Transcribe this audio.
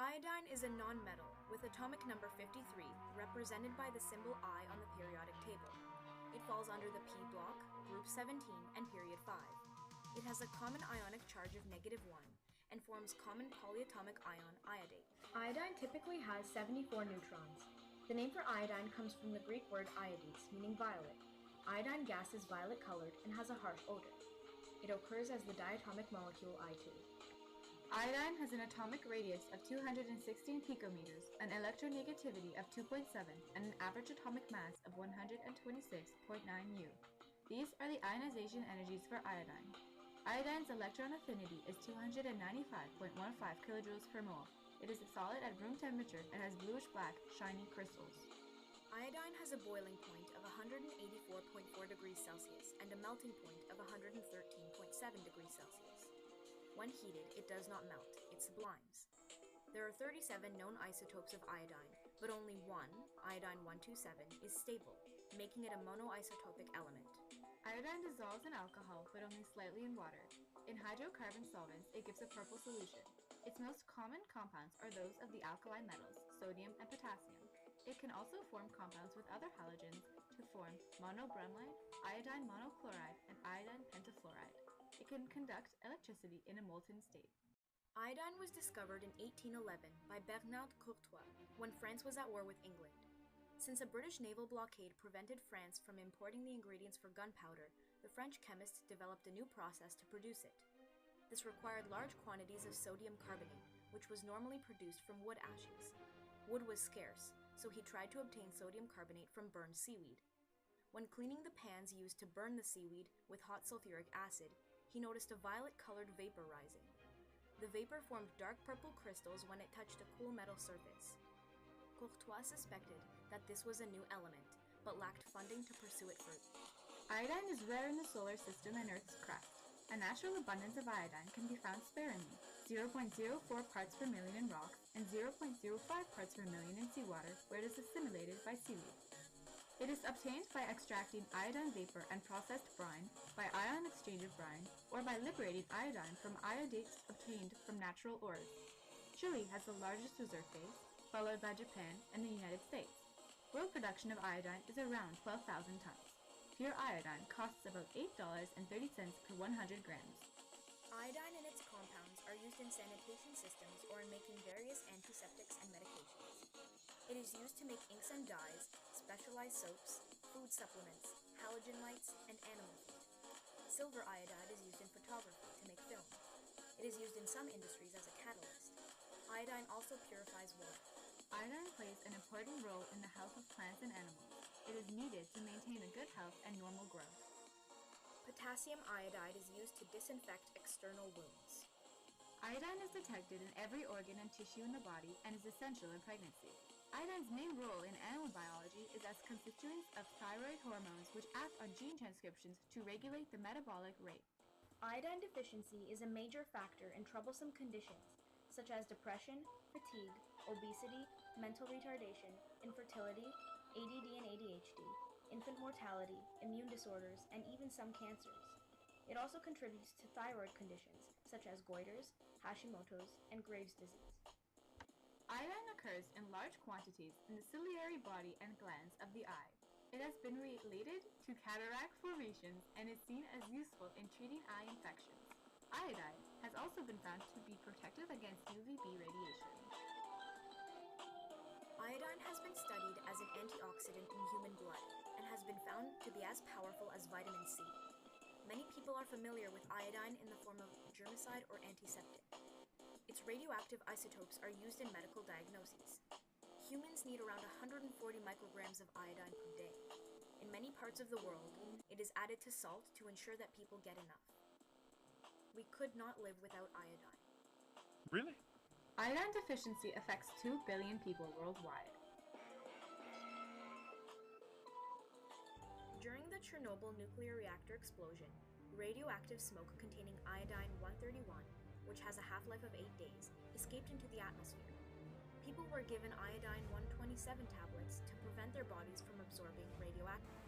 Iodine is a nonmetal with atomic number 53, represented by the symbol I on the periodic table. It falls under the P block, group 17, and period 5. It has a common ionic charge of -1 and forms common polyatomic ion iodate. Iodine typically has 74 neutrons. The name for iodine comes from the Greek word iodes, meaning violet. Iodine gas is violet-colored and has a harsh odor. It occurs as the diatomic molecule I2. Iodine has an atomic radius of 216 picometers, an electronegativity of 2.7, and an average atomic mass of 126.9 U. These are the ionization energies for iodine. Iodine's electron affinity is 295.15 kilojoules per mole. It is solid at room temperature and has bluish-black, shiny crystals. Iodine has a boiling point of 184.4 degrees Celsius and a melting point of 113.7 degrees Celsius. When heated, it does not melt, it sublimes. There are 37 known isotopes of iodine, but only one, iodine-127, is stable, making it a monoisotopic element. Iodine dissolves in alcohol, but only slightly in water. In hydrocarbon solvents, it gives a purple solution. Its most common compounds are those of the alkali metals, sodium and potassium. It can also form compounds with other halogens to form monobromide, iodine monochloride, and iodine pentafluoride. It can conduct electricity in a molten state. Iodine was discovered in 1811 by Bernard Courtois when France was at war with England. Since a British naval blockade prevented France from importing the ingredients for gunpowder, the French chemists developed a new process to produce it. This required large quantities of sodium carbonate, which was normally produced from wood ashes. Wood was scarce, so he tried to obtain sodium carbonate from burned seaweed. When cleaning the pans used to burn the seaweed with hot sulfuric acid, he noticed a violet-colored vapor rising. The vapor formed dark purple crystals when it touched a cool metal surface. Courtois suspected that this was a new element, but lacked funding to pursue it further. Iodine is rare in the solar system and Earth's crust. A natural abundance of iodine can be found sparingly, 0.04 parts per million in rocks and 0.05 parts per million in seawater, where it is assimilated by seaweed. It is obtained by extracting iodine vapor and processed brine, by ion exchange of brine, or by liberating iodine from iodates obtained from natural ores. Chile has the largest reserve base, followed by Japan and the United States. World production of iodine is around 12,000 tons. Pure iodine costs about $8.30 per 100 grams. Iodine and its compounds are used in sanitation systems or in making various antiseptics and medications. It is used to make inks and dyes, specialized soaps, food supplements, halogen lights, and animal feed. Silver iodide is used in photography to make film. It is used in some industries as a catalyst. Iodine also purifies water. Iodine plays an important role in the health of plants and animals. It is needed to maintain a good health and normal growth. Potassium iodide is used to disinfect external wounds. Iodine is detected in every organ and tissue in the body and is essential in pregnancy. Iodine's main role in animal biology is as constituents of thyroid hormones, which act on gene transcriptions to regulate the metabolic rate. Iodine deficiency is a major factor in troublesome conditions such as depression, fatigue, obesity, mental retardation, infertility, ADD and ADHD, infant mortality, immune disorders, and even some cancers. It also contributes to thyroid conditions such as goiters, Hashimoto's, and Graves' disease. Iodine occurs in large quantities in the ciliary body and glands of the eye. It has been related to cataract formations and is seen as useful in treating eye infections. Iodine has also been found to be protective against UVB radiation. Iodine has been studied as an antioxidant in human blood and has been found to be as powerful as vitamin C. Many people are familiar with iodine in the form of germicide or antiseptic. Its radioactive isotopes are used in medical diagnoses. Humans need around 140 micrograms of iodine per day. In many parts of the world, it is added to salt to ensure that people get enough. We could not live without iodine. Really? Iodine deficiency affects 2 billion people worldwide. During the Chernobyl nuclear reactor explosion, radioactive smoke containing iodine-131, which has a half-life of 8 days, escaped into the atmosphere. People were given iodine-127 tablets to prevent their bodies from absorbing radioactivity.